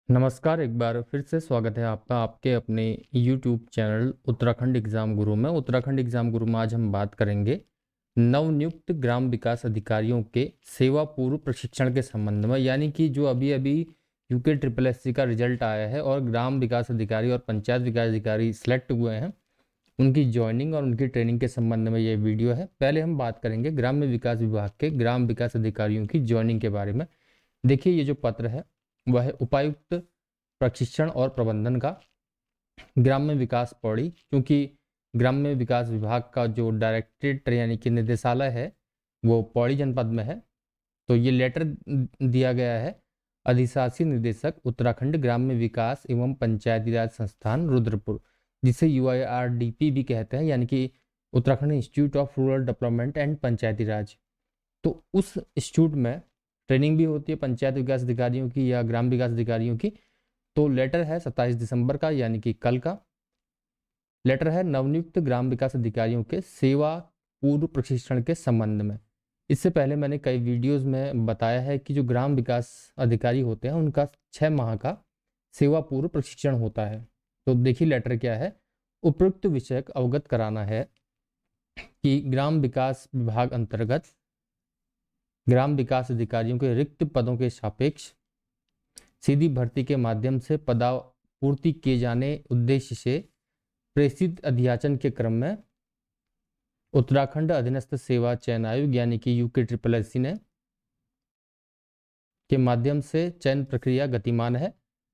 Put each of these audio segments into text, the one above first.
नमस्कार, एक बार फिर से स्वागत है आपका आपके अपने YouTube चैनल उत्तराखंड एग्जाम गुरु में। उत्तराखंड एग्जाम गुरु में आज हम बात करेंगे नवनियुक्त ग्राम विकास अधिकारियों के सेवा पूर्व प्रशिक्षण के संबंध में, यानी कि जो अभी अभी यूके ट्रिपल एस सी का रिजल्ट आया है और ग्राम विकास अधिकारी और पंचायत विकास अधिकारी सिलेक्ट हुए हैं, उनकी ज्वाइनिंग और उनकी ट्रेनिंग के संबंध में ये वीडियो है। पहले हम बात करेंगे ग्राम्य विकास विभाग के ग्राम विकास अधिकारियों की ज्वाइनिंग के बारे में। देखिए, ये जो पत्र है वह है उपायुक्त प्रशिक्षण और प्रबंधन का, ग्राम्य विकास पौड़ी, क्योंकि ग्राम्य विकास विभाग का जो डायरेक्टरेट यानी कि निदेशालय है वो पौड़ी जनपद में है। तो ये लेटर दिया गया है अधिशासी निदेशक उत्तराखंड ग्राम्य विकास एवं पंचायती राज संस्थान रुद्रपुर, जिसे UIRDP भी कहते हैं, यानी कि Uttarakhand institute of rural development and Panchayati Raj. तो उस इंस्टीट्यूट में ट्रेनिंग भी होती है पंचायत विकास अधिकारियों की या ग्राम विकास अधिकारियों की। तो लेटर है 27 दिसंबर का, यानी कि कल का लेटर है नवनियुक्त ग्राम विकास अधिकारियों के सेवा पूर्व प्रशिक्षण के संबंध में। इससे पहले मैंने कई वीडियोस में बताया है कि जो ग्राम विकास अधिकारी होते हैं उनका 6 माह का सेवा पूर्व प्रशिक्षण होता है। तो देखिए लेटर क्या है। उपयुक्त विषयक अवगत कराना है कि ग्राम विकास विभाग अंतर्गत ग्राम विकास अधिकारियों के रिक्त पदों के सापेक्ष सीधी भर्ती के माध्यम से पदापूर्ति किए जाने उद्देश्य से प्रेषित अध्याचन के क्रम में उत्तराखंड अधीनस्थ सेवा चयन आयोग यानी कि यूके ट्रिपल एस सी ने के माध्यम से चयन प्रक्रिया गतिमान है,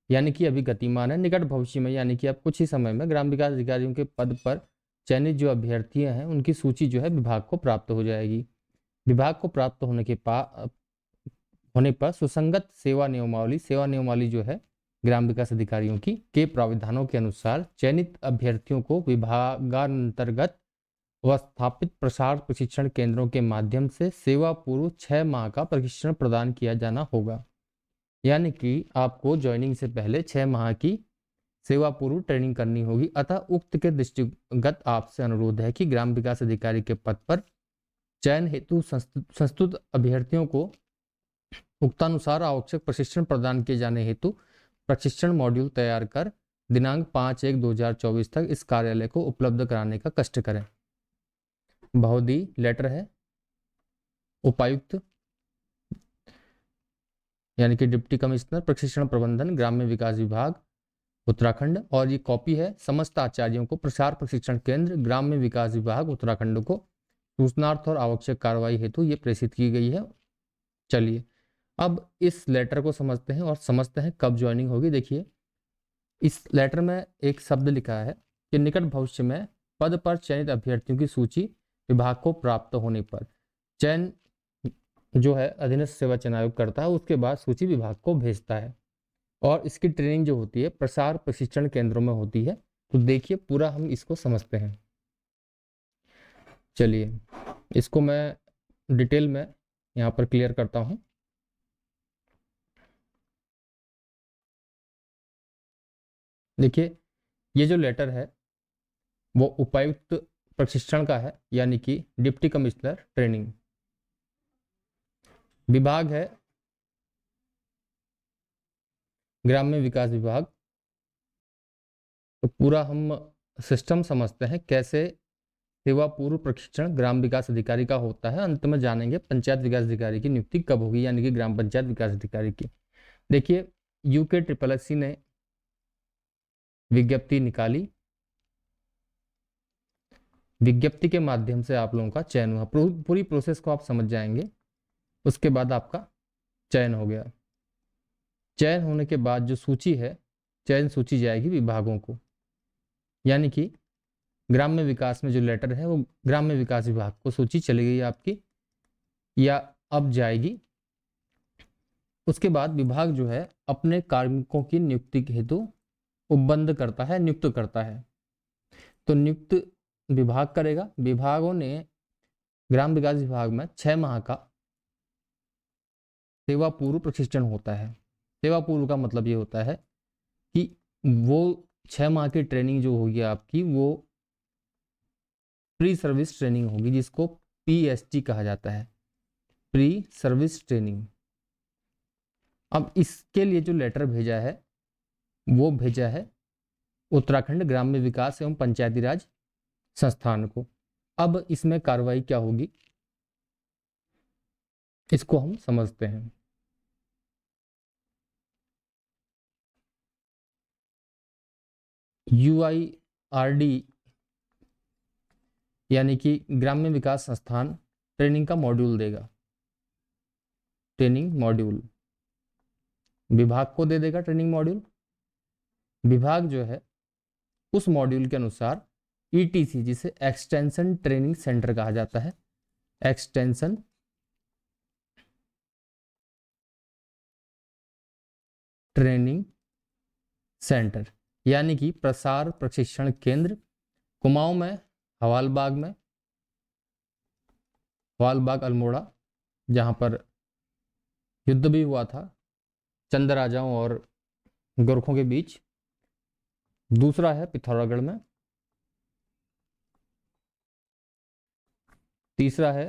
यानी कि अभी गतिमान है। निकट भविष्य में यानी कि अब कुछ ही समय में ग्राम विकास अधिकारियों के पद पर चयनित जो अभ्यर्थी हैं उनकी सूची जो है विभाग को प्राप्त हो जाएगी। विभाग को प्राप्त होने पर सुसंगत सेवा नियमावली जो है ग्राम विकास अधिकारियों की के प्राविधानों के अनुसार चयनित अभ्यर्थियों को विभागांतर्गत स्थापित प्रसार प्रशिक्षण केंद्रों के माध्यम से सेवा पूर्व 6 माह का प्रशिक्षण प्रदान किया जाना होगा। यानी कि आपको ज्वाइनिंग से पहले 6 माह की सेवा पूर्व ट्रेनिंग करनी होगी। अतः उक्त के दृष्टिगत आपसे अनुरोध है कि ग्राम विकास अधिकारी के पद पर चयन हेतु संस्तुत अभ्यर्थियों को उक्तानुसार आवश्यक प्रशिक्षण प्रदान किए जाने हेतु प्रशिक्षण मॉड्यूल तैयार कर दिनांक 5/1/2024 तक इस कार्यालय को उपलब्ध कराने का कष्ट करें। बहुदी लेटर है उपायुक्त यानी कि डिप्टी कमिश्नर प्रशिक्षण प्रबंधन ग्राम्य विकास विभाग उत्तराखंड, और ये कॉपी है समस्त आचार्यों को प्रसार प्रशिक्षण केंद्र ग्राम्य विकास विभाग उत्तराखंड को सूचनार्थ और आवश्यक कार्रवाई हेतु ये प्रेषित की गई है। चलिए अब इस लेटर को समझते हैं और समझते हैं कब ज्वाइनिंग होगी। देखिए इस लेटर में एक शब्द लिखा है कि निकट भविष्य में पद पर चयनित अभ्यर्थियों की सूची विभाग को प्राप्त होने पर चयन जो है अधीनस्थ सेवा चयन आयोग करता है, उसके बाद सूची विभाग को भेजता है और इसकी ट्रेनिंग जो होती है प्रसार प्रशिक्षण केंद्रों में होती है। तो देखिए पूरा हम इसको समझते हैं। चलिए इसको मैं डिटेल में यहाँ पर क्लियर करता हूँ। देखिए ये जो लेटर है वो उपायुक्त प्रशिक्षण का है, यानी कि डिप्टी कमिश्नर ट्रेनिंग विभाग है ग्राम्य विकास विभाग। तो पूरा हम सिस्टम समझते हैं कैसे सेवा पूर्व प्रशिक्षण ग्राम विकास अधिकारी का होता है। अंत में जानेंगे पंचायत विकास अधिकारी की नियुक्ति कब होगी, यानी कि ग्राम पंचायत विकास अधिकारी की। देखिए यूके ट्रिपल एस सी ने विज्ञप्ति निकाली, विज्ञप्ति के माध्यम से आप लोगों का चयन हुआ। पूरी प्रोसेस को आप समझ जाएंगे, उसके बाद आपका चयन हो गया। चयन होने के बाद जो सूची है, चयन सूची जाएगी विभागों को, यानी कि ग्राम्य विकास में जो लेटर है वो ग्राम्य विकास विभाग को सूची चली गई आपकी या अब जाएगी। उसके बाद विभाग जो है अपने कार्मिकों की नियुक्ति के हेतु उपबंध करता है, नियुक्त करता है। तो नियुक्त विभाग करेगा। विभागों ने ग्राम विकास विभाग में 6 माह का सेवा पूर्व प्रशिक्षण होता है। सेवा पूर्व का मतलब ये होता है कि वो 6 माह की ट्रेनिंग जो होगी आपकी वो प्री सर्विस ट्रेनिंग होगी, जिसको PST कहा जाता है, प्री सर्विस ट्रेनिंग। अब इसके लिए जो लेटर भेजा है वो भेजा है उत्तराखंड ग्राम्य विकास एवं पंचायती राज संस्थान को। अब इसमें कार्रवाई क्या होगी इसको हम समझते हैं। UIRD यानी कि ग्राम्य विकास संस्थान ट्रेनिंग का मॉड्यूल देगा। ट्रेनिंग मॉड्यूल विभाग को दे देगा। ट्रेनिंग मॉड्यूल विभाग जो है उस मॉड्यूल के अनुसार ETC जिसे एक्सटेंशन ट्रेनिंग सेंटर कहा जाता है, एक्सटेंशन ट्रेनिंग सेंटर यानी कि प्रसार प्रशिक्षण केंद्र कुमाऊं में, हवालबाग अल्मोड़ा जहां पर युद्ध भी हुआ था चंद राजाओं और गोरखों के बीच। दूसरा है पिथौरागढ़ में। तीसरा है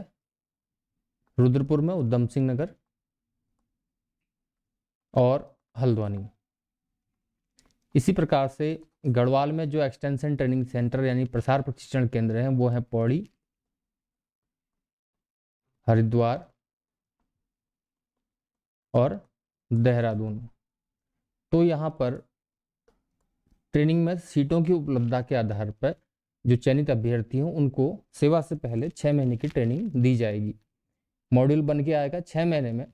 रुद्रपुर में, उधम सिंह नगर और हल्द्वानी। इसी प्रकार से गढ़वाल में जो एक्सटेंशन ट्रेनिंग सेंटर यानी प्रसार प्रशिक्षण केंद्र हैं वो है पौड़ी, हरिद्वार और देहरादून। तो यहाँ पर ट्रेनिंग में सीटों की उपलब्धता के आधार पर जो चयनित अभ्यर्थी हों उनको सेवा से पहले 6 महीने की ट्रेनिंग दी जाएगी। मॉड्यूल बन के आएगा 6 महीने में।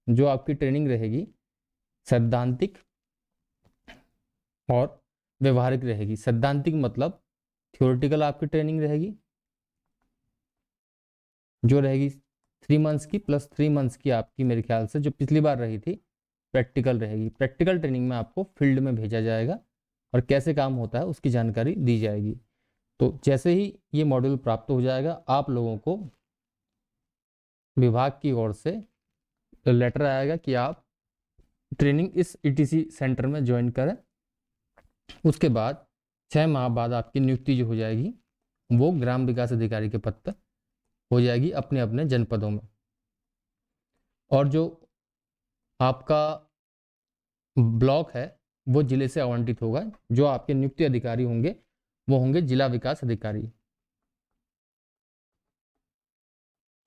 जो आपकी ट्रेनिंग रहेगी सैद्धांतिक और व्यवहारिक रहेगी। सैद्धांतिक मतलब थ्योरेटिकल आपकी ट्रेनिंग रहेगी जो रहेगी 3 मंथ्स की प्लस 3 मंथ्स की आपकी मेरे ख्याल से जो पिछली बार रही थी प्रैक्टिकल रहेगी। प्रैक्टिकल ट्रेनिंग में आपको फील्ड में भेजा जाएगा और कैसे काम होता है उसकी जानकारी दी जाएगी। तो जैसे ही ये मॉड्यूल प्राप्त हो जाएगा आप लोगों को विभाग की ओर से लेटर आएगा कि आप ट्रेनिंग इस ETC सेंटर में ज्वाइन करें। उसके बाद 6 माह बाद आपकी नियुक्ति जो हो जाएगी वो ग्राम विकास अधिकारी के पद पर हो जाएगी अपने अपने जनपदों में। और जो आपका ब्लॉक है वो जिले से आवंटित होगा। जो आपके नियुक्ति अधिकारी होंगे वो होंगे जिला विकास अधिकारी।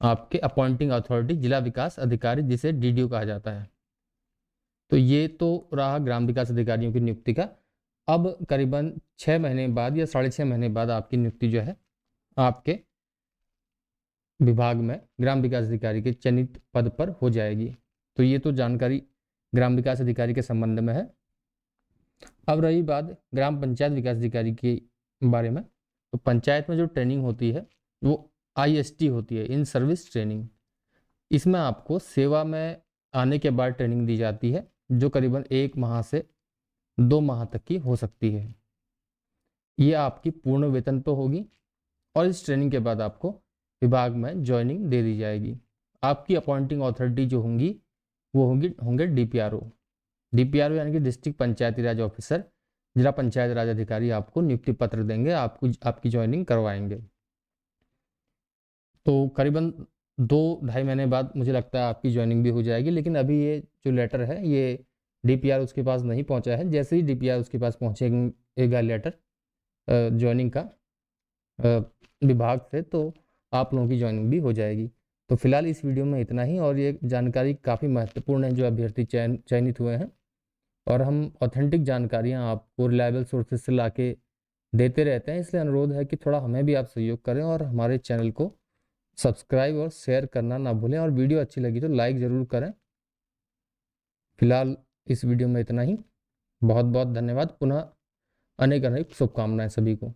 आपके अपॉइंटिंग अथॉरिटी जिला विकास अधिकारी जिसे DDO कहा जाता है। तो ये तो रहा ग्राम विकास अधिकारियों की नियुक्ति का। अब करीबन 6 महीने बाद या 6.5 महीने बाद आपकी नियुक्ति जो है आपके विभाग में ग्राम विकास अधिकारी के चयनित पद पर हो जाएगी। तो ये तो जानकारी ग्राम विकास अधिकारी के संबंध में है। अब रही बात ग्राम पंचायत विकास अधिकारी के बारे में। तो पंचायत में जो ट्रेनिंग होती है वो IST होती है, इन सर्विस ट्रेनिंग। इसमें आपको सेवा में आने के बाद ट्रेनिंग दी जाती है जो करीबन 1 माह से 2 माह तक की हो सकती है। ये आपकी पूर्ण वेतन पर होगी और इस ट्रेनिंग के बाद आपको विभाग में ज्वाइनिंग दे दी जाएगी। आपकी अपॉइंटिंग अथॉरिटी जो होंगी वो होंगे DPRO यानी कि डिस्ट्रिक्ट पंचायती राज ऑफिसर, जिला पंचायत राज अधिकारी आपको नियुक्ति पत्र देंगे, आपकी ज्वाइनिंग करवाएंगे। तो करीबन 2-2.5 महीने बाद मुझे लगता है आपकी ज्वाइनिंग भी हो जाएगी। लेकिन अभी ये जो लेटर है ये DPRO उसके पास नहीं पहुंचा है। जैसे ही DPRO उसके पास पहुंचेगा लेटर ज्वाइनिंग का विभाग से तो आप लोगों की ज्वाइनिंग भी हो जाएगी। तो फिलहाल इस वीडियो में इतना ही। और ये जानकारी काफ़ी महत्वपूर्ण है जो अभ्यर्थी चयनित हुए हैं। और हम ऑथेंटिक जानकारियाँ आपको रिलायबल सोर्सेज से लाके देते रहते हैं, इसलिए अनुरोध है कि थोड़ा हमें भी आप सहयोग करें और हमारे चैनल को सब्सक्राइब और शेयर करना ना भूलें। और वीडियो अच्छी लगी तो लाइक ज़रूर करें। फिलहाल इस वीडियो में इतना ही। बहुत बहुत धन्यवाद। पुनः अनेक शुभकामनाएं सभी को।